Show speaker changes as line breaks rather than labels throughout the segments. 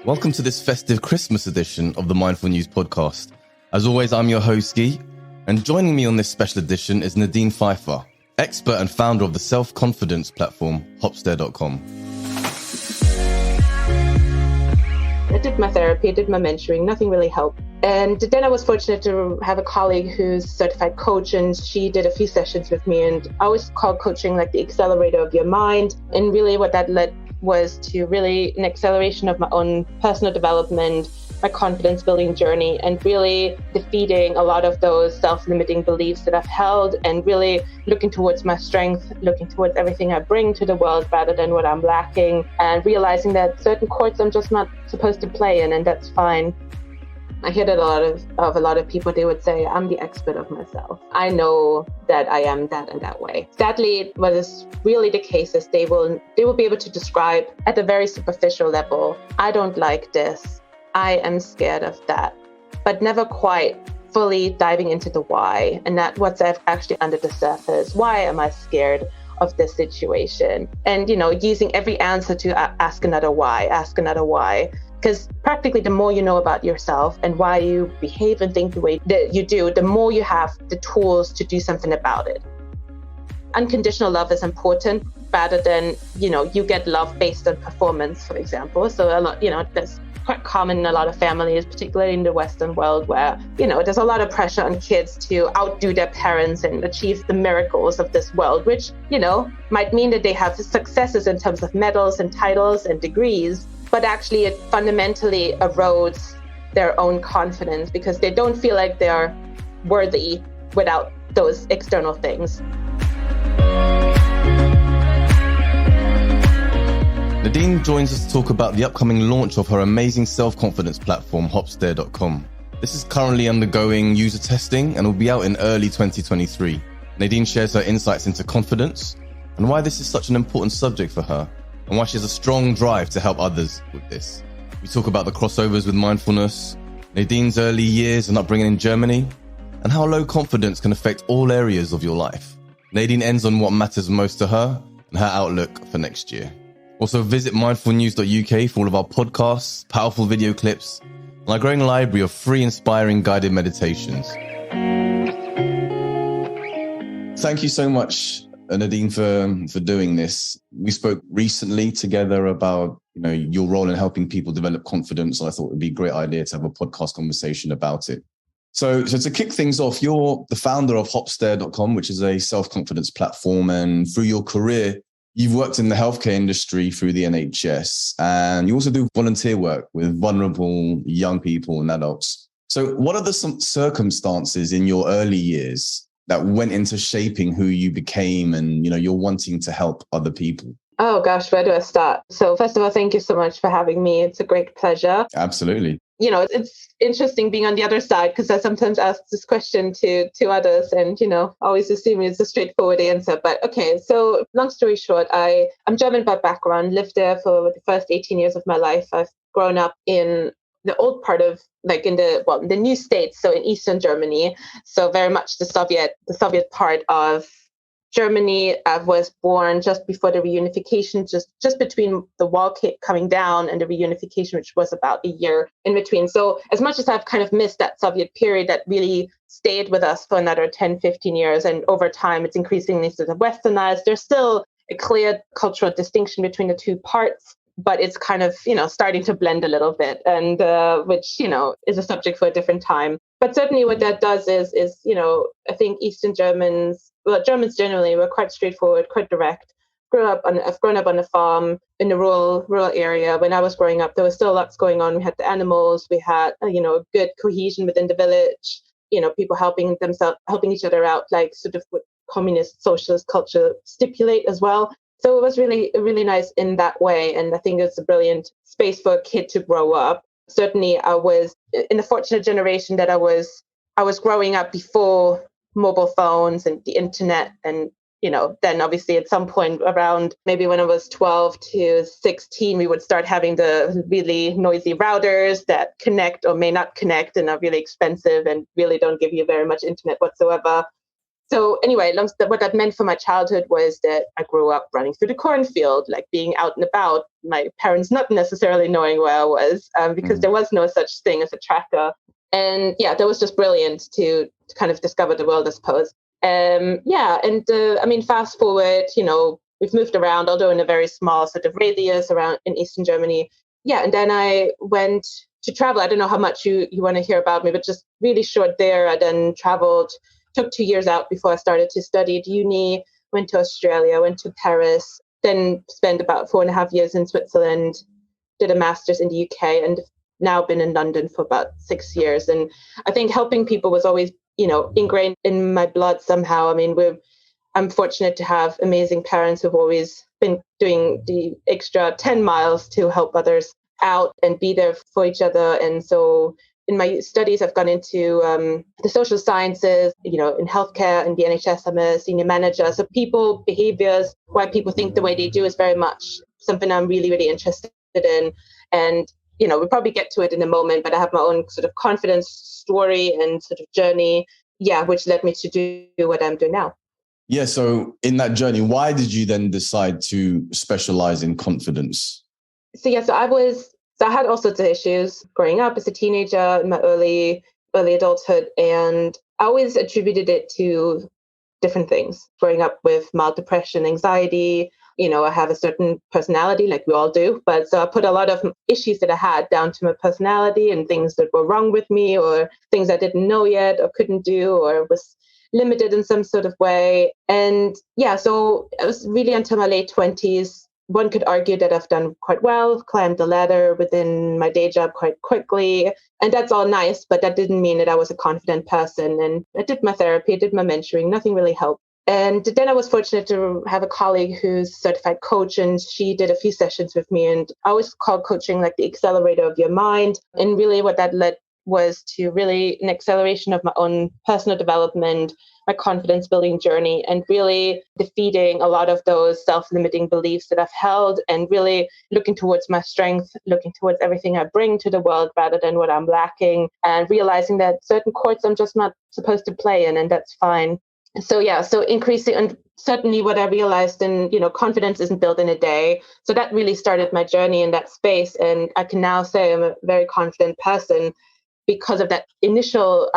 Welcome to this festive Christmas edition of the MindfulNEWS Podcast. As always, I'm your host, Guy, and joining me on this special edition is Nadine Pfeifer, expert and founder of the self-confidence platform, Hopstare.com.
I did my therapy, did my mentoring, nothing really helped. And then I was fortunate to have a colleague who's a certified coach, and she did a few sessions with me. And I always call coaching like the accelerator of your mind. And really what that led was to really an acceleration of my own personal development, my confidence building journey, and really defeating a lot of those self-limiting beliefs that I've held, and really looking towards my strength, looking towards everything I bring to the world rather than what I'm lacking, and realizing that certain chords I'm just not supposed to play in, and that's fine. I hear that a lot of people, they would say, I'm the expert of myself. I know that I am that and that way. Sadly, what is really the case is they will be able to describe at a very superficial level, I don't like this, I am scared of that, but never quite fully diving into the why, and that what's actually under the surface. Why am I scared of this situation? And, using every answer to ask another why. Because practically the more you know about yourself and why you behave and think the way that you do, the more you have the tools to do something about it. Unconditional love is important rather than, you get love based on performance, for example. So a lot, that's quite common in a lot of families, particularly in the Western world, where, there's a lot of pressure on kids to outdo their parents and achieve the miracles of this world, which, might mean that they have successes in terms of medals and titles and degrees, but actually it fundamentally erodes their own confidence because they don't feel like they're worthy without those external things.
Nadine joins us to talk about the upcoming launch of her amazing self-confidence platform, Hopstare.com. This is currently undergoing user testing and will be out in early 2023. Nadine shares her insights into confidence and why this is such an important subject for her, and why she has a strong drive to help others with this. We talk about the crossovers with mindfulness, Nadine's early years and upbringing in Germany, and how low confidence can affect all areas of your life. Nadine ends on what matters most to her and her outlook for next year. Also visit mindfulnews.uk for all of our podcasts, powerful video clips, and our growing library of free inspiring guided meditations. Thank you so much, Nadine, for doing this. We spoke recently together about your role in helping people develop confidence. I thought it would be a great idea to have a podcast conversation about it. So to kick things off, you're the founder of Hopstare.com, which is a self-confidence platform. And through your career, you've worked in the healthcare industry through the NHS, and you also do volunteer work with vulnerable young people and adults. So what are the some circumstances in your early years that went into shaping who you became and, you're wanting to help other people?
Oh gosh, where do I start? So first of all, thank you so much for having me. It's a great pleasure.
Absolutely.
It's interesting being on the other side because I sometimes ask this question to others and, always assume it's a straightforward answer. But okay, so long story short, I'm German by background, lived there for the first 18 years of my life. I've grown up in the old part of the new states, so in Eastern Germany. So very much the Soviet part of Germany. I was born just before the reunification, just between the wall coming down and the reunification, which was about a year in between. So as much as I've kind of missed that Soviet period that really stayed with us for another 10, 15 years, and over time it's increasingly sort of westernized, there's still a clear cultural distinction between the two parts, but it's kind of, starting to blend a little bit, and which, is a subject for a different time. But certainly what that does is I think Germans generally were quite straightforward, quite direct. I've grown up on a farm in the rural area. When I was growing up, there was still lots going on. We had the animals, we had, good cohesion within the village, people helping each other out, like sort of what communist socialist culture stipulate as well. So it was really, really nice in that way. And I think it's a brilliant space for a kid to grow up. Certainly I was in the fortunate generation that I was growing up before mobile phones and the internet. And, then obviously at some point around maybe when I was 12 to 16, we would start having the really noisy routers that connect or may not connect and are really expensive and really don't give you very much internet whatsoever. So anyway, what that meant for my childhood was that I grew up running through the cornfield, like being out and about, my parents not necessarily knowing where I was, because there was no such thing as a tracker. And yeah, that was just brilliant to kind of discover the world, I suppose. Fast forward, we've moved around, although in a very small sort of radius around in Eastern Germany. Yeah, and then I went to travel. I don't know how much you want to hear about me, but just really short there. I then traveled, took 2 years out before I started to study at uni, went to Australia, went to Paris, then spent about 4.5 years in Switzerland, did a master's in the UK, and now been in London for about 6 years. And I think helping people was always, ingrained in my blood somehow. I mean, I'm fortunate to have amazing parents who've always been doing the extra 10 miles to help others out and be there for each other. And so in my studies, I've gone into the social sciences, in healthcare, in the NHS. I'm a senior manager. So people, behaviors, why people think the way they do is very much something I'm really, really interested in. And, we'll probably get to it in a moment, but I have my own sort of confidence story and sort of journey, which led me to do what I'm doing now.
Yeah. So in that journey, why did you then decide to specialize in confidence?
So I had all sorts of issues growing up as a teenager in my early adulthood, and I always attributed it to different things. Growing up with mild depression, anxiety, I have a certain personality, like we all do, but so I put a lot of issues that I had down to my personality and things that were wrong with me, or things I didn't know yet or couldn't do, or was limited in some sort of way. And so it was really until my late 20s. One could argue that I've done quite well, climbed the ladder within my day job quite quickly. And that's all nice, but that didn't mean that I was a confident person. And I did my therapy, I did my mentoring, nothing really helped. And then I was fortunate to have a colleague who's a certified coach, and she did a few sessions with me. And I always call coaching like the accelerator of your mind. And really what that led was to really an acceleration of my own personal development, my confidence building journey, and really defeating a lot of those self-limiting beliefs that I've held, and really looking towards my strength, looking towards everything I bring to the world rather than what I'm lacking, and realizing that certain chords I'm just not supposed to play in, and that's fine. So increasing, and certainly what I realized, and confidence isn't built in a day. So that really started my journey in that space. And I can now say I'm a very confident person because of that initial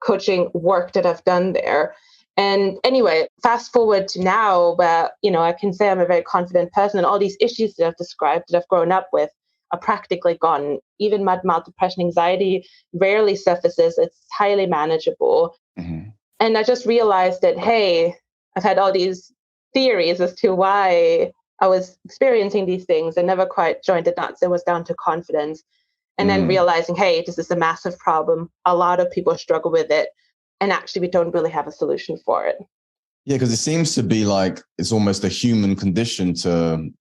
coaching work that I've done there. And anyway, fast forward to now where, I can say I'm a very confident person, and all these issues that I've described that I've grown up with are practically gone. Even mild depression, anxiety rarely surfaces. It's highly manageable. Mm-hmm. And I just realized that, hey, I've had all these theories as to why I was experiencing these things and never quite joined the dots. It was down to confidence. And then realizing, hey, this is a massive problem. A lot of people struggle with it. And actually, we don't really have a solution for it.
Yeah, because it seems to be like it's almost a human condition to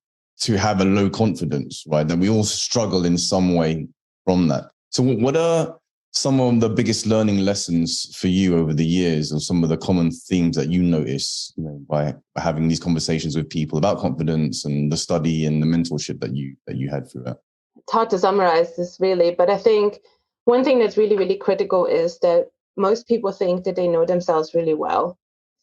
have a low confidence, right? That we all struggle in some way from that. So what are some of the biggest learning lessons for you over the years, or some of the common themes that you notice by having these conversations with people about confidence and the study and the mentorship that you had through that?
It's hard to summarize this really, but I think one thing that's really, really critical is that most people think that they know themselves really well.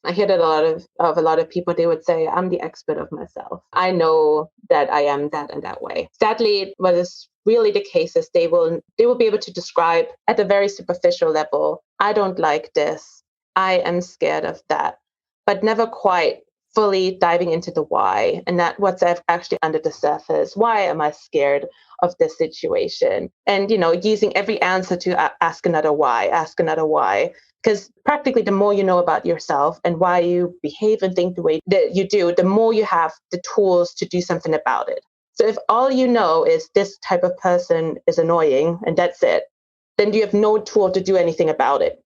I hear that a lot of people, they would say, I'm the expert of myself. I know that I am that and that way. Sadly, what is really the case is they will be able to describe at a very superficial level, I don't like this, I am scared of that, but never quite fully diving into the why, and that what's actually under the surface. Why am I scared of this situation? And, using every answer to ask another why. Because practically the more you know about yourself and why you behave and think the way that you do, the more you have the tools to do something about it. So if all you know is this type of person is annoying and that's it, then you have no tool to do anything about it.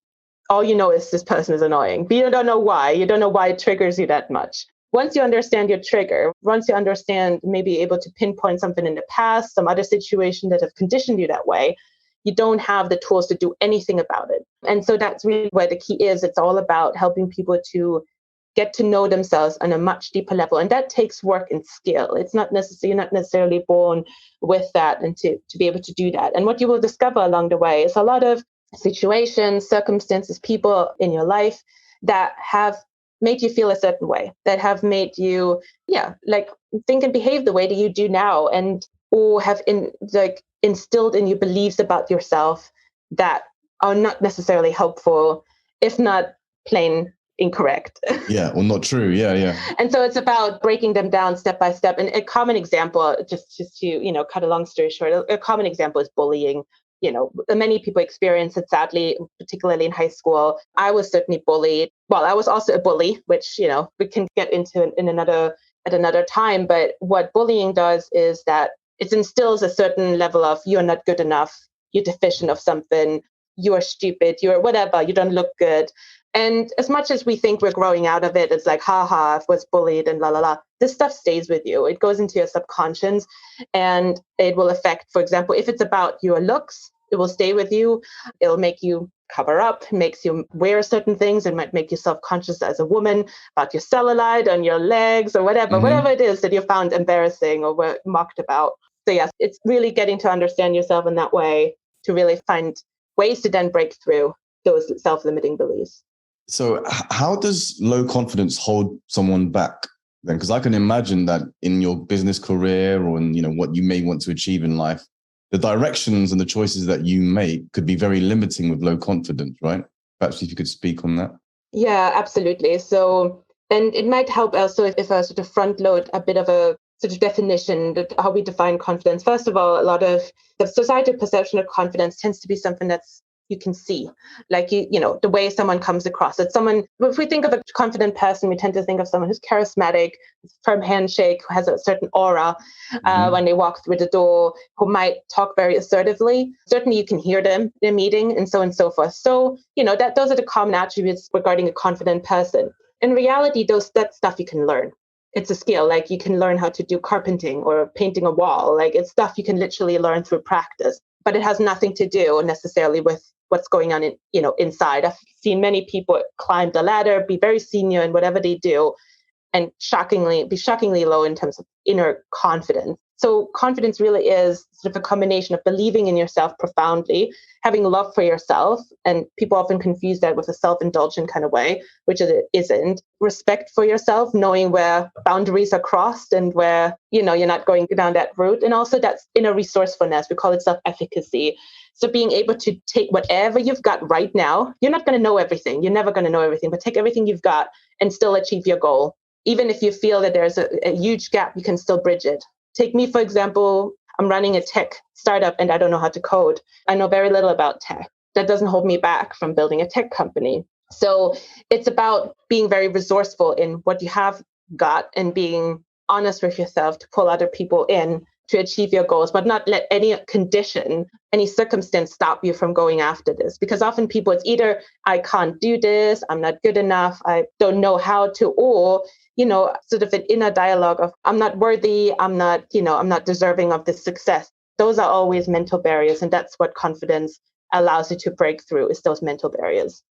All you know is this person is annoying, but you don't know why. You don't know why it triggers you that much. Once you understand your trigger, once you understand, maybe able to pinpoint something in the past, some other situation that have conditioned you that way, you don't have the tools to do anything about it. And so that's really where the key is. It's all about helping people to get to know themselves on a much deeper level. And that takes work and skill. It's not necessarily, you're not necessarily born with that, and to be able to do that. And what you will discover along the way is a lot of situations, circumstances, people in your life that have made you feel a certain way, that have made you, like think and behave the way that you do now, and or have instilled in you beliefs about yourself that are not necessarily helpful, if not plain incorrect.
Yeah, well, not true. Yeah.
And so it's about breaking them down step by step. And a common example, just to, cut a long story short, a common example is bullying. Many people experience it, sadly, particularly in high school. I was certainly bullied. Well, I was also a bully, which, we can get into at another time. But what bullying does is that it instills a certain level of you're not good enough, you're deficient of something, you're stupid, you're whatever, you don't look good. And as much as we think we're growing out of it, it's like, I was bullied and la, la, la. This stuff stays with you. It goes into your subconscious and it will affect, for example, if it's about your looks, it will stay with you. It'll make you cover up, makes you wear certain things. It might make you self-conscious as a woman about your cellulite on your legs or whatever it is that you found embarrassing or were mocked about. So yes, it's really getting to understand yourself in that way to really find ways to then break through those self-limiting beliefs.
So how does low confidence hold someone back then? Because I can imagine that in your business career or in what you may want to achieve in life, the directions and the choices that you make could be very limiting with low confidence, right? Perhaps if you could speak on that.
Yeah, absolutely. So, and it might help also if I sort of front load a bit of a sort of definition that how we define confidence. First of all, a lot of the societal perception of confidence tends to be something that's you can see, like the way someone comes across. It's someone, if we think of a confident person, we tend to think of someone who's charismatic, firm handshake, who has a certain aura when they walk through the door, who might talk very assertively. Certainly you can hear them in a meeting and so on and so forth. So, those are the common attributes regarding a confident person. In reality, that stuff you can learn. It's a skill, like you can learn how to do carpenting or painting a wall. Like it's stuff you can literally learn through practice, but it has nothing to do necessarily with what's going on inside. I've seen many people climb the ladder, be very senior in whatever they do, and be shockingly low in terms of inner confidence. So confidence really is sort of a combination of believing in yourself profoundly, having love for yourself, and people often confuse that with a self-indulgent kind of way, which it isn't. Respect for yourself, knowing where boundaries are crossed and where, you're not going down that route. And also that's inner resourcefulness. We call it self-efficacy. So being able to take whatever you've got right now, you're not going to know everything. You're never going to know everything, but take everything you've got and still achieve your goal. Even if you feel that there's a huge gap, you can still bridge it. Take me, for example, I'm running a tech startup and I don't know how to code. I know very little about tech. That doesn't hold me back from building a tech company. So it's about being very resourceful in what you have got and being honest with yourself to pull other people in to achieve your goals, but not let any condition, any circumstance stop you from going after this. Because often people, it's either I can't do this, I'm not good enough, I don't know how to, or sort of an inner dialogue of I'm not worthy, I'm not deserving of this success. Those are always mental barriers. And that's what confidence allows you to break through, is those mental barriers.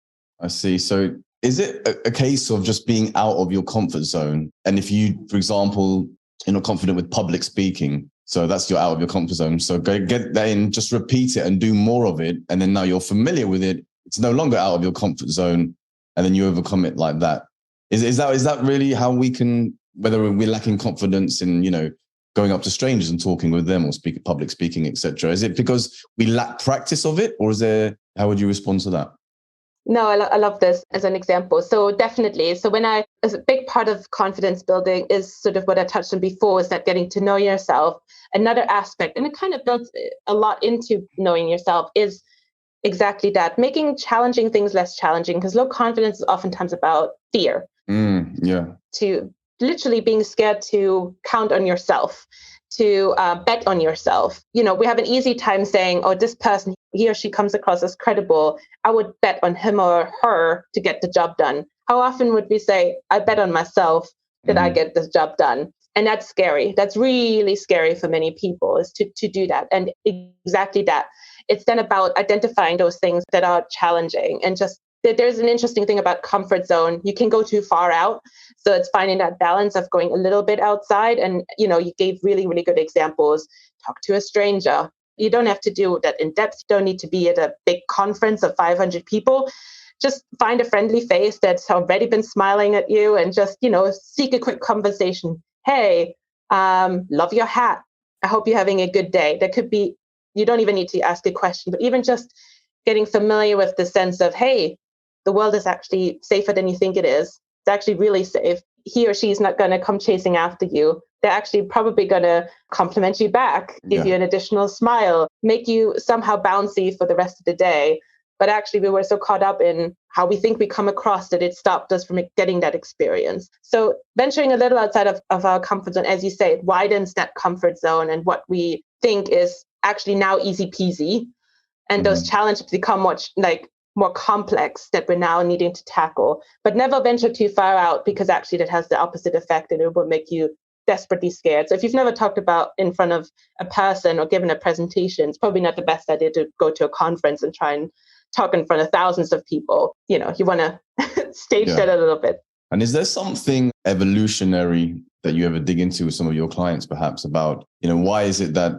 I see. So is it a case of just being out of your comfort zone? And if you, for example, you're not confident with public speaking, so that's you're out of your comfort zone. So go get that in, just repeat it and do more of it. And then now you're familiar with it. It's no longer out of your comfort zone. And then you overcome it like that. Is that really how we can, whether we're lacking confidence in, going up to strangers and talking with them or public speaking, etc.? Is it because we lack practice of it, or how would you respond to that?
No, I love this as an example. So definitely. So as a big part of confidence building is sort of what I touched on before, is that getting to know yourself. Another aspect, and it kind of builds a lot into knowing yourself, is exactly that, making challenging things less challenging, because low confidence is oftentimes about fear. To literally being scared to count on yourself, to bet on yourself. We have an easy time saying, oh, this person, he or she comes across as credible, I would bet on him or her to get the job done. How often would we say, I bet on myself that I get this job done? And that's scary. That's really scary for many people, is to do that. And exactly that. It's then about identifying those things that are challenging, and just there's an interesting thing about comfort zone. You can go too far out. So it's finding that balance of going a little bit outside. And, you gave really, really good examples. Talk to a stranger. You don't have to do that in depth. You don't need to be at a big conference of 500 people. just find a friendly face that's already been smiling at you and just, seek a quick conversation. Hey, love your hat. I hope you're having a good day. That could be, you don't even need to ask a question, but even just getting familiar with the sense of, hey, the world is actually safer than you think it is. It's actually really safe. He or she's not going to come chasing after you. They're actually probably going to compliment you back, give you an additional smile, make you somehow bouncy for the rest of the day. But actually, we were so caught up in how we think we come across that it stopped us from getting that experience. So venturing a little outside of our comfort zone, as you say, it widens that comfort zone and what we think is actually now easy peasy. And those challenges become much more complex that we're now needing to tackle. But never venture too far out, because actually that has the opposite effect and it will make you desperately scared. So if you've never talked about in front of a person or given a presentation, it's probably not the best idea to go to a conference and try and talk in front of thousands of people. You want to stage that a little bit.
And is there something evolutionary that you ever dig into with some of your clients, perhaps, about, why is it that,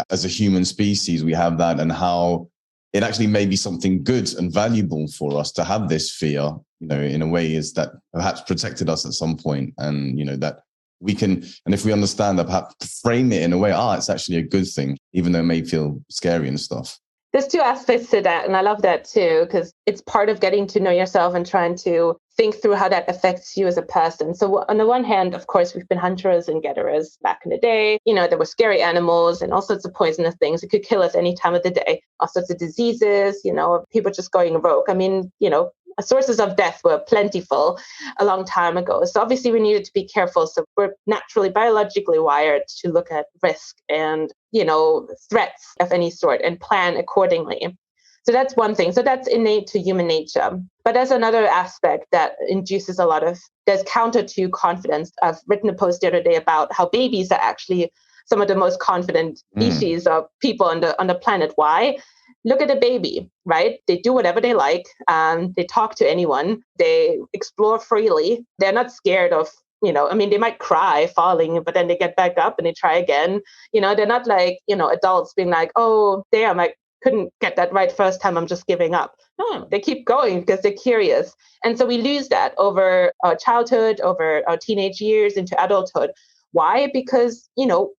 as a human species, we have that, and how it actually may be something good and valuable for us to have this fear, in a way is that perhaps protected us at some point, and, that we can, and if we understand that, perhaps frame it in a way, it's actually a good thing, even though it may feel scary and stuff.
There's two aspects to that, and I love that too, because it's part of getting to know yourself and trying to think through how that affects you as a person. So on the one hand, of course, we've been hunters and gatherers back in the day. There were scary animals and all sorts of poisonous things that could kill us any time of the day, all sorts of diseases, people just going rogue. I mean, sources of death were plentiful a long time ago. So obviously we needed to be careful. So we're naturally biologically wired to look at risk and, threats of any sort and plan accordingly. So that's one thing. So that's innate to human nature. But there's another aspect that induces there's counter to confidence. I've written a post the other day about how babies are actually some of the most confident species of people on the planet. Why? Look at a baby, right? They do whatever they like. They talk to anyone. They explore freely. They're not scared of, they might cry falling, but then they get back up and they try again. They're not like, adults being like, oh, damn, I couldn't get that right first time, I'm just giving up. No, they keep going because they're curious. And so we lose that over our childhood, over our teenage years into adulthood. Why? Because,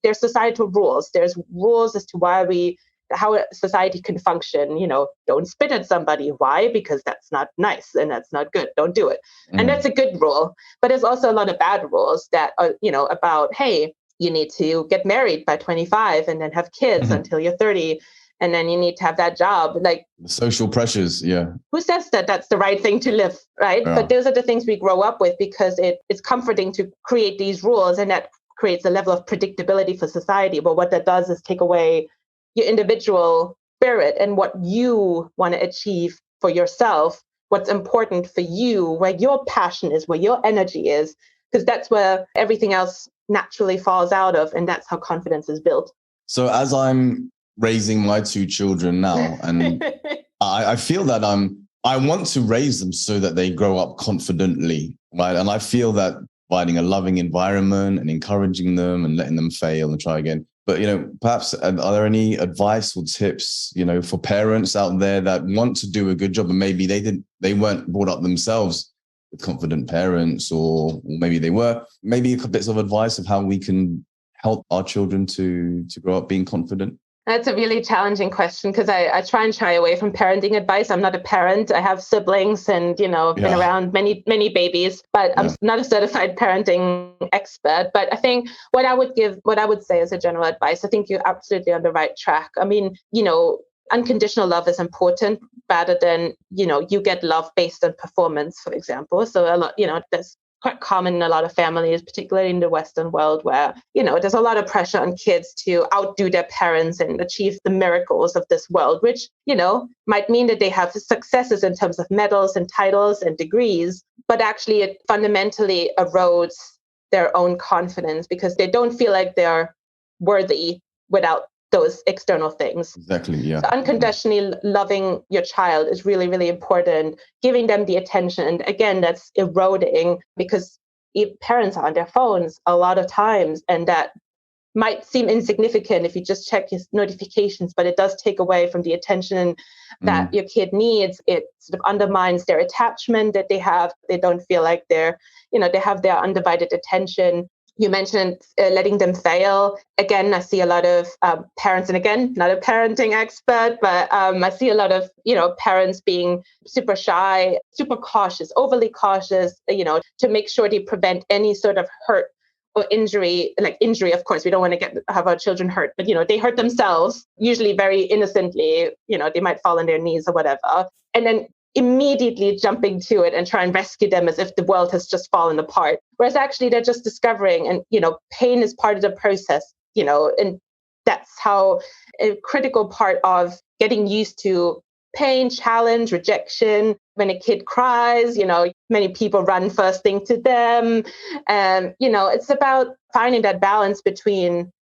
there's societal rules. There's rules as to how a society can function. Don't spit at somebody. Why? Because that's not nice and that's not good. Don't do it. And that's a good rule. But there's also a lot of bad rules that are, about, hey, you need to get married by 25 and then have kids until you're 30. And then you need to have that job. Like
the social pressures. Yeah.
Who says that that's the right thing to live? Right. Yeah. But those are the things we grow up with because it's comforting to create these rules, and that creates a level of predictability for society. But what that does is take away your individual spirit and what you want to achieve for yourself, what's important for you, where your passion is, where your energy is, because that's where everything else naturally falls out of. And that's how confidence is built.
So as I'm raising my two children now, and I feel that I want to raise them so that they grow up confidently, right? And I feel that providing a loving environment and encouraging them and letting them fail and try again. But, perhaps are there any advice or tips, for parents out there that want to do a good job and maybe they weren't brought up themselves with confident parents, or maybe they were, maybe bits of advice of how we can help our children to grow up being confident?
That's a really challenging question because I try and shy away from parenting advice. I'm not a parent. I have siblings and, I've been around many, many babies, but I'm not a certified parenting expert. But I think what I would say as a general advice, I think you're absolutely on the right track. I mean, unconditional love is important rather than, you get love based on performance, for example. So a lot, that's quite common in a lot of families, particularly in the Western world, where, there's a lot of pressure on kids to outdo their parents and achieve the miracles of this world, which, might mean that they have successes in terms of medals and titles and degrees, but actually it fundamentally erodes their own confidence because they don't feel like they're worthy without those external things.
Exactly, yeah.
So unconditionally loving your child is really, really important, giving them the attention. And again, that's eroding because if parents are on their phones a lot of times, and that might seem insignificant if you just check his notifications, but it does take away from the attention that your kid needs. It sort of undermines their attachment that they have. They don't feel like they have their undivided attention. You mentioned letting them fail. Again, I see a lot of parents, and again, not a parenting expert, but I see a lot of, parents being super shy, super cautious, overly cautious, to make sure they prevent any sort of hurt or injury. Like injury, of course, we don't want to have our children hurt, but, they hurt themselves, usually very innocently. They might fall on their knees or whatever. And then immediately jumping to it and try and rescue them as if the world has just fallen apart. Whereas actually they're just discovering, and, pain is part of the process, and that's how a critical part of getting used to pain, challenge, rejection. When a kid cries, many people run first thing to them. And, it's about finding that balance between,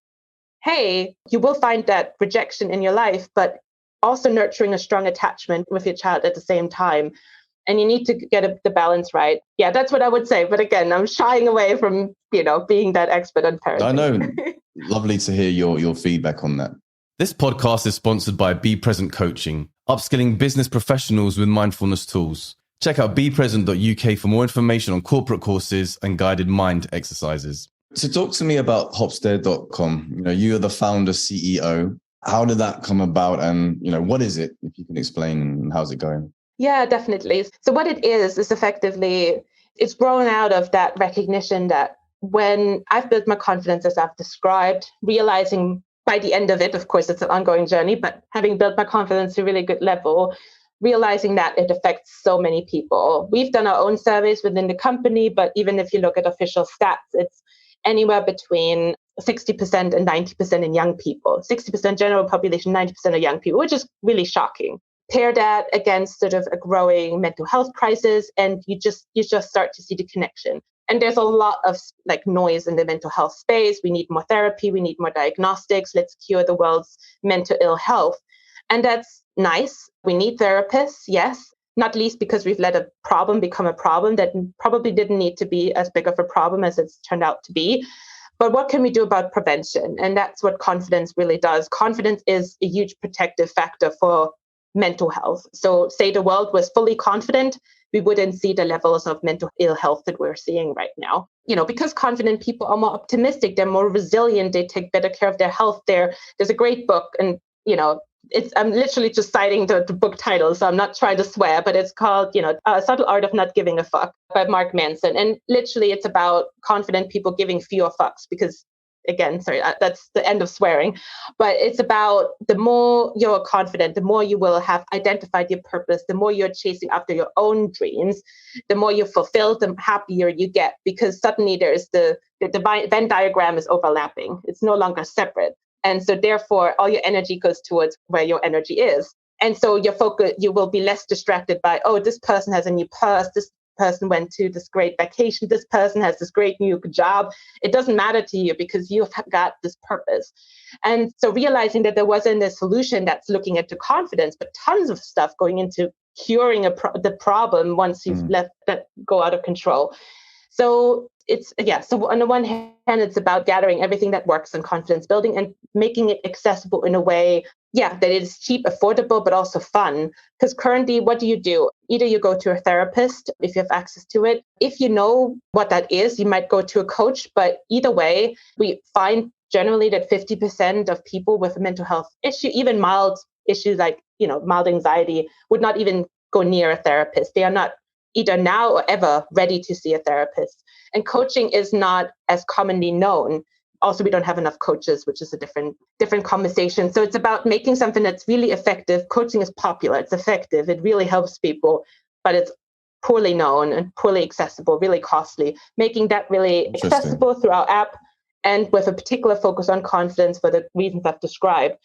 hey, you will find that rejection in your life, but also nurturing a strong attachment with your child at the same time. And you need to get the balance right. Yeah, that's what I would say. But again, I'm shying away from, being that expert on parenting.
I know. Lovely to hear your feedback on that. This podcast is sponsored by Be Present Coaching, upskilling business professionals with mindfulness tools. Check out bepresent.uk for more information on corporate courses and guided mind exercises. So talk to me about Hopstede.com. You are the founder, CEO. How did that come about? And, what is it? If you can explain, how's it going?
Yeah, definitely. So what it is effectively, it's grown out of that recognition that when I've built my confidence, as I've described, realizing by the end of it, of course, it's an ongoing journey, but having built my confidence to a really good level, realizing that it affects so many people. We've done our own surveys within the company, but even if you look at official stats, it's anywhere between 60% and 90% in young people. 60% general population, 90% of young people, which is really shocking. Pair that against sort of a growing mental health crisis, and you just start to see the connection. And there's a lot of noise in the mental health space. We need more therapy. We need more diagnostics. Let's cure the world's mental ill health. And that's nice. We need therapists, yes, not least because we've let a problem become a problem that probably didn't need to be as big of a problem as it's turned out to be. But what can we do about prevention? And that's what confidence really does. Confidence is a huge protective factor for mental health. So say the world was fully confident, we wouldn't see the levels of mental ill health that we're seeing right now. Because confident people are more optimistic, they're more resilient, they take better care of their health. There's a great book, and, I'm literally just citing the book title, so I'm not trying to swear, but it's called, A Subtle Art of Not Giving a Fuck by Mark Manson. And literally it's about confident people giving fewer fucks because, again, sorry, that's the end of swearing. But it's about the more you're confident, the more you will have identified your purpose, the more you're chasing after your own dreams, the more you're fulfilled, the happier you get, because suddenly there's the Venn diagram is overlapping. It's no longer separate. And so therefore, all your energy goes towards where your energy is. And so your focus, you will be less distracted by, oh, this person has a new purse, this person went to this great vacation, this person has this great new job. It doesn't matter to you because you've got this purpose. And so realizing that there wasn't a solution that's looking into confidence, but tons of stuff going into curing the problem once you've let that go out of control. So so on the one hand, it's about gathering everything that works in confidence building and making it accessible in a way, that it is cheap, affordable, but also fun. Because currently, what do? Either you go to a therapist if you have access to it. If you know what that is, you might go to a coach. But either way, we find generally that 50% of people with a mental health issue, even mild issues like, mild anxiety, would not even go near a therapist. They are not either now or ever ready to see a therapist. And coaching is not as commonly known. Also, we don't have enough coaches, which is a different conversation. So it's about making something that's really effective. Coaching is popular. It's effective. It really helps people, but it's poorly known and poorly accessible, really costly. Making that really accessible through our app and with a particular focus on confidence for the reasons I've described.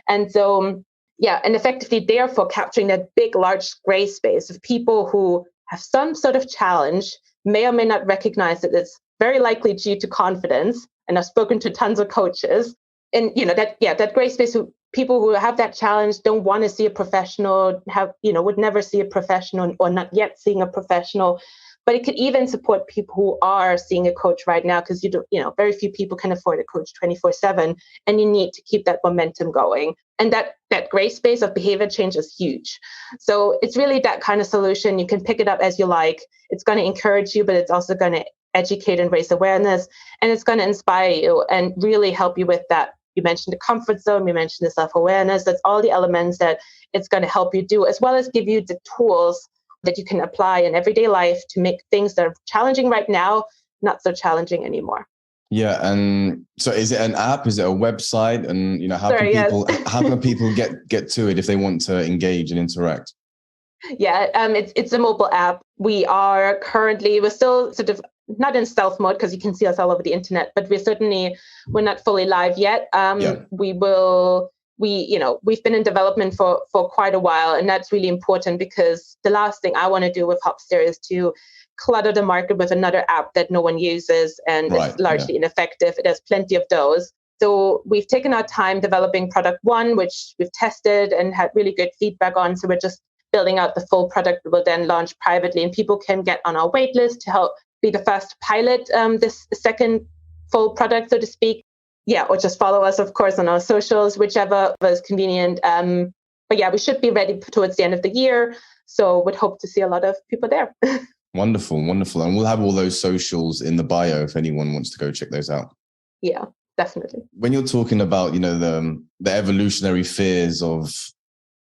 And so, and effectively, therefore, capturing that big, large gray space of people who have some sort of challenge, may or may not recognize that it's very likely due to confidence. And I've spoken to tons of coaches, and that gray space, people who have that challenge don't want to see a professional, would never see a professional or not yet seeing a professional. But it could even support people who are seeing a coach right now, because very few people can afford a coach 24/7, and you need to keep that momentum going. And that gray space of behavior change is huge. So it's really that kind of solution. You can pick it up as you like. It's going to encourage you, but it's also going to educate and raise awareness, and it's going to inspire you and really help you with that. You mentioned the comfort zone, you mentioned the self-awareness. That's all the elements that it's going to help you do, as well as give you the tools that you can apply in everyday life to make things that are challenging right now not so challenging anymore.
Yeah, and so is it an app? Is it a website? And how can people get to it if they want to engage and interact?
Yeah, it's a mobile app. We're still sort of not in stealth mode because you can see us all over the internet, but we're not fully live yet. We've been in development for quite a while, and that's really important because the last thing I want to do with Hopster is to clutter the market with another app that no one uses and is largely ineffective. It has plenty of those. So we've taken our time developing product one, which we've tested and had really good feedback on. So we're just building out the full product that will then launch privately, and people can get on our wait list to help be the first pilot this second full product, so to speak. Yeah, or just follow us, of course, on our socials, whichever is convenient. But yeah, we should be ready towards the end of the year. So would hope to see a lot of people there.
Wonderful, wonderful. And we'll have all those socials in the bio if anyone wants to go check those out.
Yeah, definitely.
When you're talking about, the evolutionary fears of,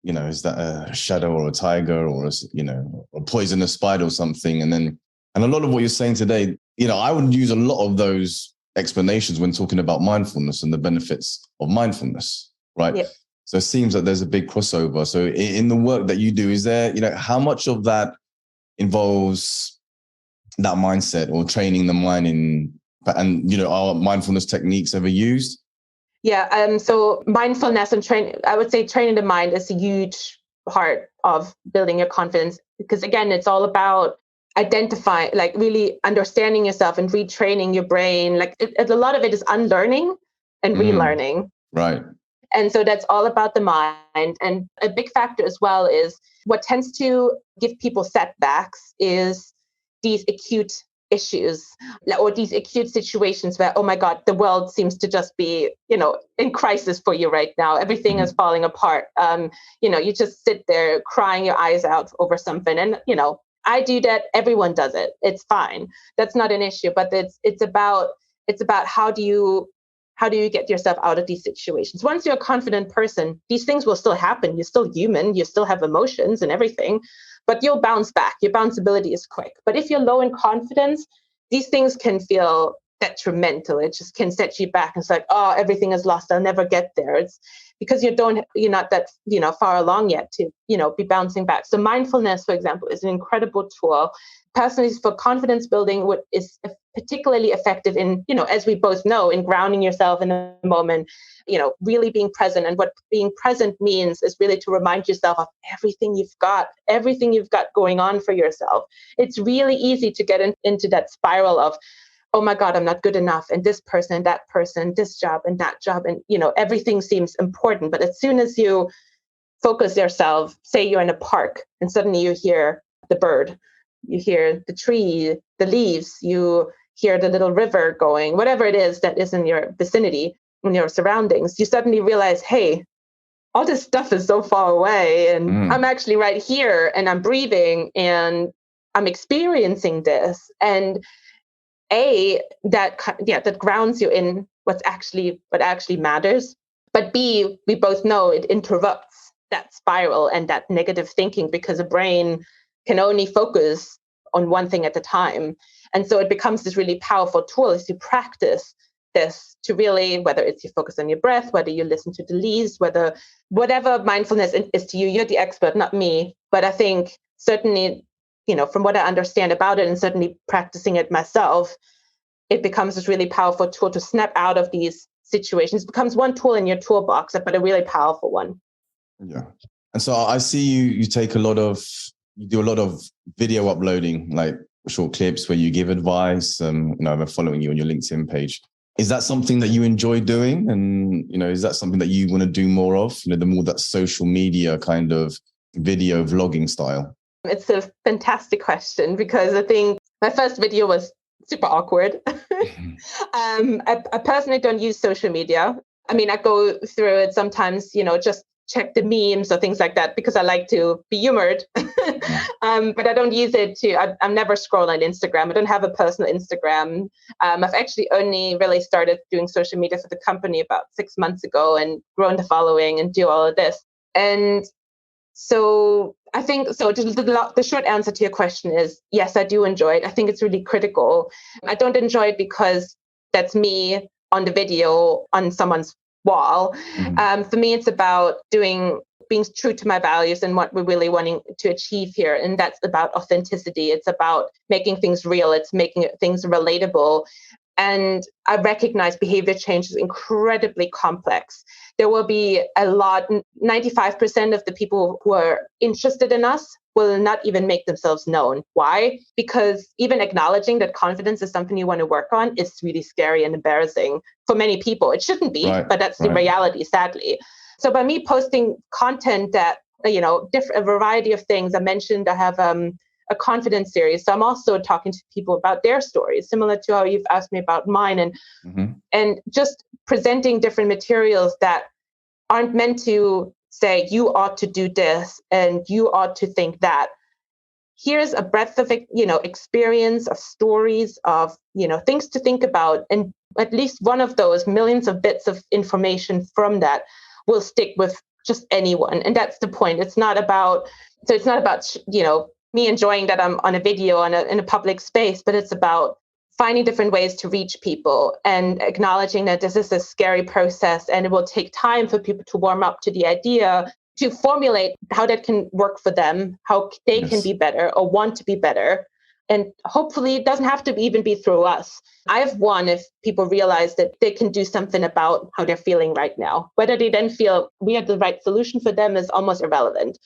is that a shadow or a tiger or a poisonous spider or something? And a lot of what you're saying today, I would use a lot of those explanations when talking about mindfulness and the benefits of mindfulness, right?
Yeah.
So it seems that there's a big crossover. So in the work that you do, is there, how much of that involves that mindset or training the mind are mindfulness techniques ever used?
Yeah. So mindfulness and training the mind is a huge part of building your confidence, because again, it's all about identify, really understanding yourself and retraining your brain. A lot of it is unlearning and relearning.
Right.
And so that's all about the mind. And a big factor as well is what tends to give people setbacks is these acute issues or these acute situations where, oh my God, the world seems to just be, in crisis for you right now. Everything is falling apart. You just sit there crying your eyes out over something. And, I do that. Everyone does it. It's fine. That's not an issue. But it's about how do you get yourself out of these situations? Once you're a confident person, these things will still happen. You're still human. You still have emotions and everything, but you'll bounce back. Your bounceability is quick. But if you're low in confidence, these things can feel detrimental. It just can set you back. It's like, oh, everything is lost. I'll never get there. It's because you're not that, far along yet to, be bouncing back. So mindfulness, for example, is an incredible tool. Personally, for confidence building, what is particularly effective in, as we both know, in grounding yourself in the moment, really being present. And what being present means is really to remind yourself of everything you've got going on for yourself. It's really easy to get into that spiral of, oh my God, I'm not good enough. And this person, that person, this job and that job. And, everything seems important. But as soon as you focus yourself, say you're in a park and suddenly you hear the bird, you hear the tree, the leaves, you hear the little river going, whatever it is that is in your vicinity, in your surroundings, you suddenly realize, hey, all this stuff is so far away and I'm actually right here and I'm breathing and I'm experiencing this. And that grounds you in what actually matters. But B, we both know it interrupts that spiral and that negative thinking because the brain can only focus on one thing at a time. And so it becomes this really powerful tool as you practice this to really, whether it's you focus on your breath, whether you listen to the leaves, whatever mindfulness is to you, you're the expert, not me. But I think certainly, from what I understand about it and certainly practicing it myself, it becomes this really powerful tool to snap out of these situations. It becomes one tool in your toolbox, but a really powerful one.
Yeah. And so I see you do a lot of video uploading, like short clips where you give advice. I'm following you on your LinkedIn page. Is that something that you enjoy doing? And, is that something that you want to do more of? The more that social media kind of video vlogging style?
It's a fantastic question because I think My first video was super awkward. I personally don't use social media. I mean, I go through it sometimes, just check the memes or things like that because I like to be humored. But I don't use it I'm never scroll on Instagram. I don't have a personal Instagram. I've actually only really started doing social media for the company about 6 months ago and grown the following and do all of this. And so I think, the short answer to your question is, yes, I do enjoy it. I think it's really critical. I don't enjoy it because that's me on the video on someone's wall. For me, it's about being true to my values and what we're really wanting to achieve here. And that's about authenticity. It's about making things real. It's making things relatable. And I recognize behavior change is incredibly complex. There will be 95% of the people who are interested in us will not even make themselves known. Why? Because even acknowledging that confidence is something you want to work on is really scary and embarrassing for many people. It shouldn't be, but that's the reality, sadly. So by me posting content that, a variety of things, I mentioned I have a confidence series. So I'm also talking to people about their stories, similar to how you've asked me about mine, and just presenting different materials that aren't meant to say you ought to do this and you ought to think that. Here's a breadth of, experience, of stories, of, things to think about. And at least one of those millions of bits of information from that will stick with just anyone. And that's the point. It's not about, me enjoying that I'm on a video in a public space, but it's about finding different ways to reach people and acknowledging that this is a scary process and it will take time for people to warm up to the idea, to formulate how that can work for them, how they can be better or want to be better. And hopefully it doesn't have to even be through us. I have won if people realize that they can do something about how they're feeling right now. Whether they then feel we have the right solution for them is almost irrelevant.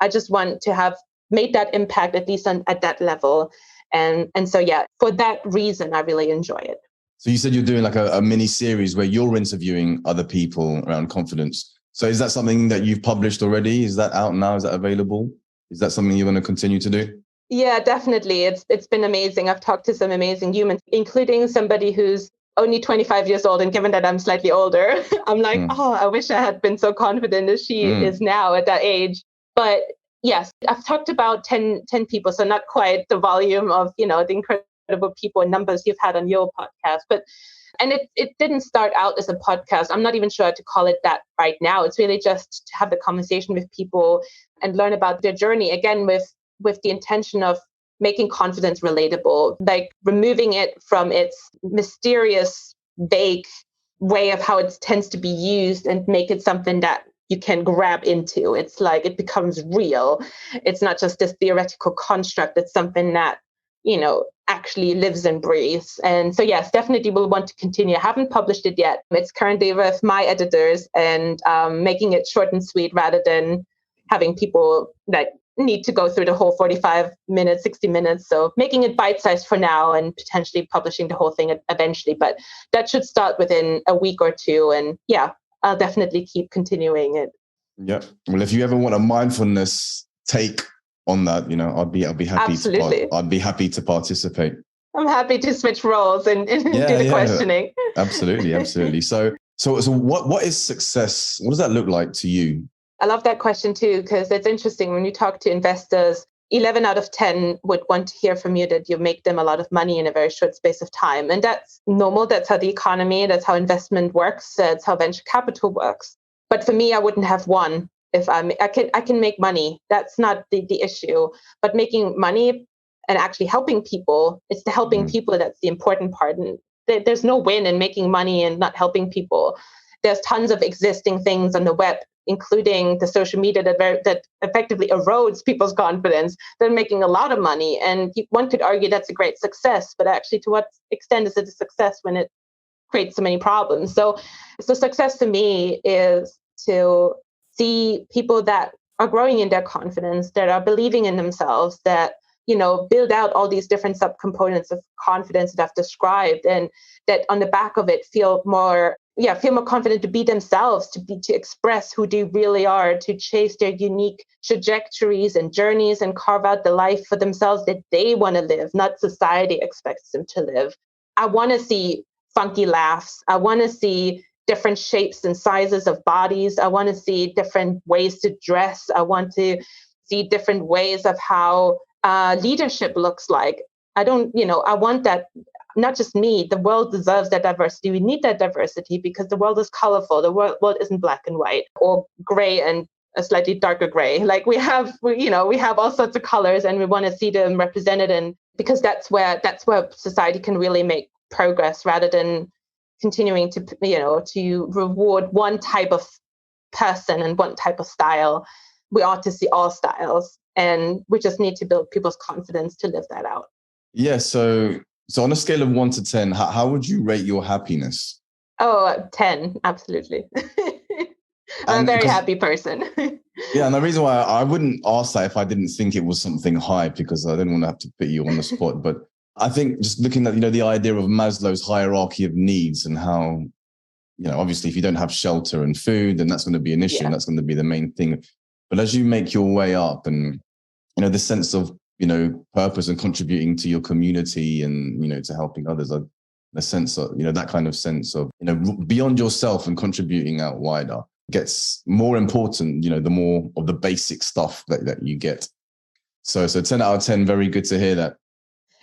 I just want to have made that impact, at least at that level. And so, for that reason, I really enjoy it.
So you said you're doing like a mini series where you're interviewing other people around confidence. So is that something that you've published already? Is that out now? Is that available? Is that something you're going to continue to do?
Yeah, definitely. It's been amazing. I've talked to some amazing humans, including somebody who's only 25 years old. And given that I'm slightly older, I'm like, I wish I had been so confident as she is now at that age. But yes, I've talked about 10 people, so not quite the volume of, the incredible people and numbers you've had on your podcast. And it didn't start out as a podcast. I'm not even sure how to call it that right now. It's really just to have the conversation with people and learn about their journey, again, with the intention of making confidence relatable, like removing it from its mysterious, vague way of how it tends to be used and make it something that you can grab into. It's like it becomes real. It's not just this theoretical construct. It's something that, actually lives and breathes. And so, yes, definitely will want to continue. I haven't published it yet. It's currently with my editors and making it short and sweet rather than having people that need to go through the whole 45 minutes, 60 minutes. So making it bite-sized for now and potentially publishing the whole thing eventually. But that should start within a week or two. And I'll definitely keep continuing it.
Yeah. Well, if you ever want a mindfulness take on that, I'd be happy.
Absolutely.
I'd be happy to participate.
I'm happy to switch roles and do the questioning.
Absolutely. So what is success? What does that look like to you?
I love that question too, because it's interesting when you talk to investors, 11 out of 10 would want to hear from you that you make them a lot of money in a very short space of time. And that's normal. That's how the economy, that's how investment works. That's how venture capital works. But for me, I wouldn't have one if I can make money. That's not the issue. But making money and actually helping people, it's the helping people that's the important part. And there's no win in making money and not helping people. There's tons of existing things on the web, including the social media that effectively erodes people's confidence. They're making a lot of money. And one could argue that's a great success, but actually to what extent is it a success when it creates so many problems? So success to me is to see people that are growing in their confidence, that are believing in themselves, that build out all these different subcomponents of confidence that I've described, and that on the back of it feel more feel more confident to be themselves, to express who they really are, to chase their unique trajectories and journeys and carve out the life for themselves that they want to live, not society expects them to live. I want to see funky laughs. I want to see different shapes and sizes of bodies. I want to see different ways to dress. I want to see different ways of how leadership looks like. I want that. Not just me, the world deserves that diversity. We need that diversity because the world is colorful. The world isn't black and white or gray and a slightly darker gray. Like we have all sorts of colors, and we want to see them represented. And because that's where society can really make progress, rather than continuing to reward one type of person and one type of style. We ought to see all styles, and we just need to build people's confidence to live that out.
Yeah. So on a scale of 1 to 10, how would you rate your happiness?
Oh, 10, absolutely. I'm a very happy person.
Yeah, and the reason why I wouldn't ask that if I didn't think it was something high, because I didn't want to have to put you on the spot. But I think just looking at, the idea of Maslow's hierarchy of needs and how, obviously if you don't have shelter and food, then that's going to be an issue and that's going to be the main thing. But as you make your way up and, the sense of, purpose and contributing to your community and, to helping others, the sense of, that kind of sense of, beyond yourself and contributing out wider gets more important, the more of the basic stuff that you get. So 10 out of 10, very good to hear that.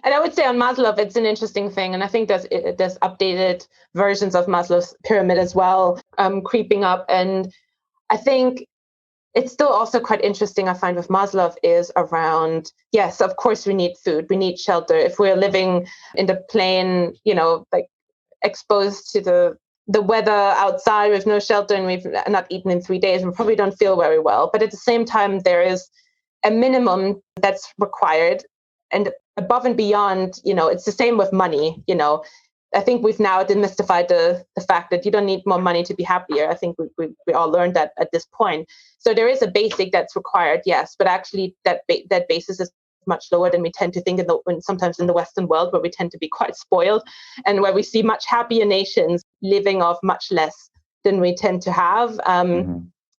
And I would say on Maslow, it's an interesting thing. And I think there's updated versions of Maslow's pyramid as well, creeping up. And I think it's still also quite interesting, I find, with Maslow is around, yes, of course, we need food, we need shelter. If we're living in the plain, like exposed to the weather outside with no shelter and we've not eaten in 3 days, we probably don't feel very well. But at the same time, there is a minimum that's required. And above and beyond, it's the same with money. I think we've now demystified the fact that you don't need more money to be happier. I think we all learned that at this point. So there is a basic that's required, yes, but actually that basis is much lower than we tend to think sometimes in the Western world, where we tend to be quite spoiled and where we see much happier nations living off much less than we tend to have.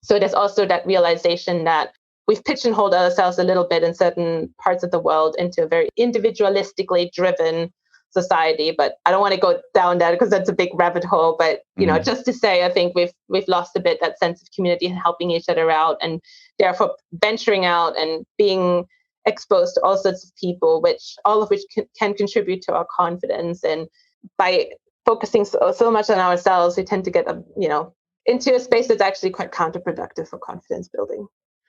So there's also that realization that we've pigeonholed ourselves a little bit in certain parts of the world into a very individualistically driven society, but I don't want to go down that because that's a big rabbit hole. But just to say, I think we've lost a bit that sense of community and helping each other out, and therefore venturing out and being exposed to all sorts of people, all of which can contribute to our confidence. And by focusing so much on ourselves, we tend to get into a space that's actually quite counterproductive for confidence building.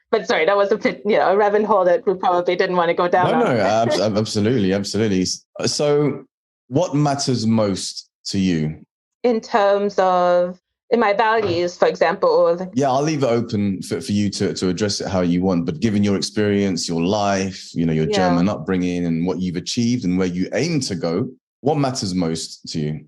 But sorry, that was a bit, a rabbit hole that we probably didn't want to go down.
No, absolutely. So what matters most to you?
In terms of, in my values, for example?
Yeah, I'll leave it open for you to address it how you want. But given your experience, your life, your German upbringing and what you've achieved and where you aim to go, what matters most to you?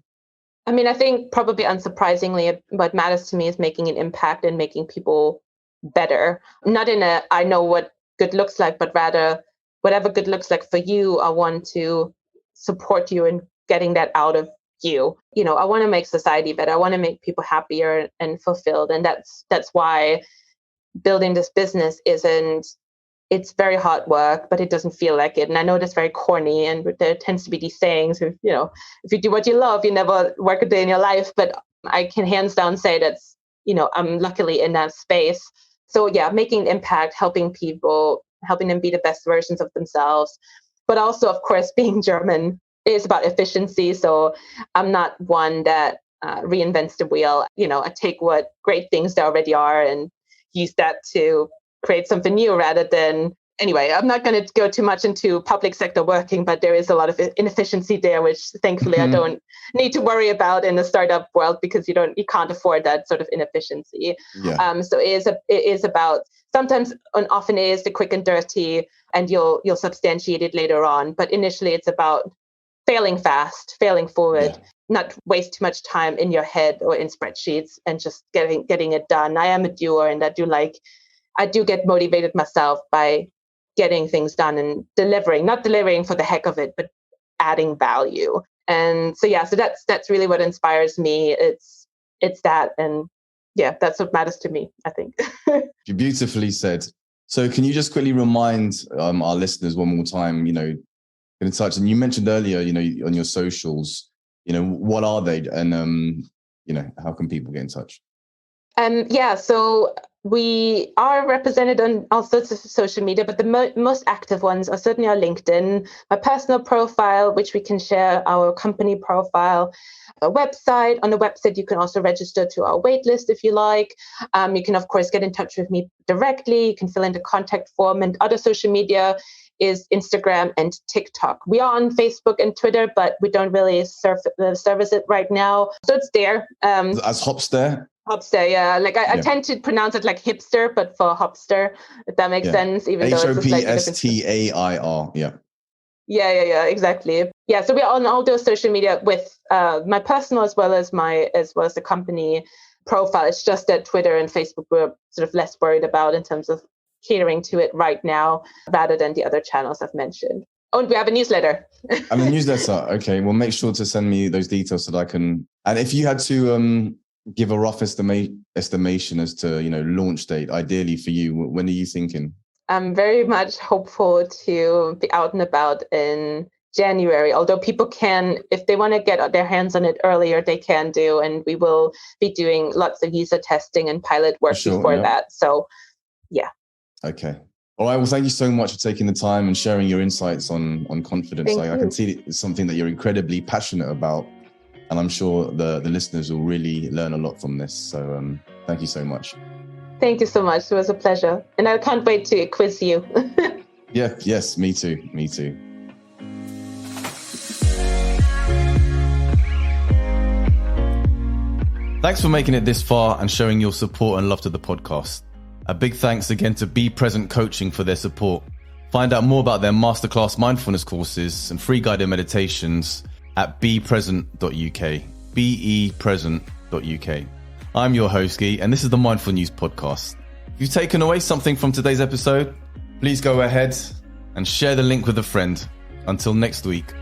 I mean, I think probably unsurprisingly, what matters to me is making an impact and making people better. Not in a, I know what good looks like, but rather whatever good looks like for you, I want to support you in getting that out of you. I want to make society better. I want to make people happier and fulfilled. And that's why building this business it's very hard work, but it doesn't feel like it. And I know that's very corny, and there tends to be these sayings, if you do what you love, you never work a day in your life. But I can hands down say that's, I'm luckily in that space. So yeah, making an impact, helping people, helping them be the best versions of themselves. But also, of course, being German is about efficiency. So I'm not one that reinvents the wheel. I take what great things there already are and use that to create something new rather than, anyway, I'm not going to go too much into public sector working, but there is a lot of inefficiency there, which thankfully I don't need to worry about in the startup world, because you can't afford that sort of inefficiency.
Yeah.
So it is about, sometimes and often it is the quick and dirty, and you'll substantiate it later on. But initially it's about failing fast, failing forward, not waste too much time in your head or in spreadsheets, and just getting it done. I am a doer, and I do get motivated myself by getting things done and not delivering for the heck of it, but adding value. And so, so that's really what inspires me. It's it's that. And yeah, that's what matters to me, I think.
Beautifully said. So can you just quickly remind our listeners one more time, get in touch? And you mentioned earlier, on your socials, what are they? And, how can people get in touch?
So we are represented on all sorts of social media, but the most active ones are certainly our LinkedIn, my personal profile, which we can share, our company profile, a website. On the website, you can also register to our waitlist if you like. You can, of course, get in touch with me directly. You can fill in the contact form, and other social media is Instagram and TikTok. We are on Facebook and Twitter, but we don't really service it right now. So it's there.
As Hopster?
Hopster, yeah. I tend to pronounce it like hipster, but for Hopster, if that makes sense. Even though it's
Hopstair, yeah.
Yeah, exactly. Yeah, so we're on all those social media with my personal as well as the company profile. It's just that Twitter and Facebook we're sort of less worried about in terms of catering to it right now, rather than the other channels I've mentioned. Oh, and we have a newsletter.
And the newsletter, okay. Well, make sure to send me those details so that I can. And if you had to give a rough estimation as to launch date, ideally for you, when are you thinking?
I'm very much hopeful to be out and about in January, although people can, if they want to get their hands on it earlier, they can do, and we will be doing lots of user testing and pilot work before that. So yeah.
Okay. All right. Well, thank you so much for taking the time and sharing your insights on confidence. I can see it's something that you're incredibly passionate about, and I'm sure the listeners will really learn a lot from this. So thank you so much.
Thank you so much. It was a pleasure. And I can't wait to quiz you.
Yes, me too. Thanks for making it this far and showing your support and love to the podcast. A big thanks again to Be Present Coaching for their support. Find out more about their masterclass mindfulness courses and free guided meditations at bepresent.uk. bepresent.uk. I'm your host, Guy, and this is the MindfulNEWS Podcast. If you've taken away something from today's episode, please go ahead and share the link with a friend. Until next week.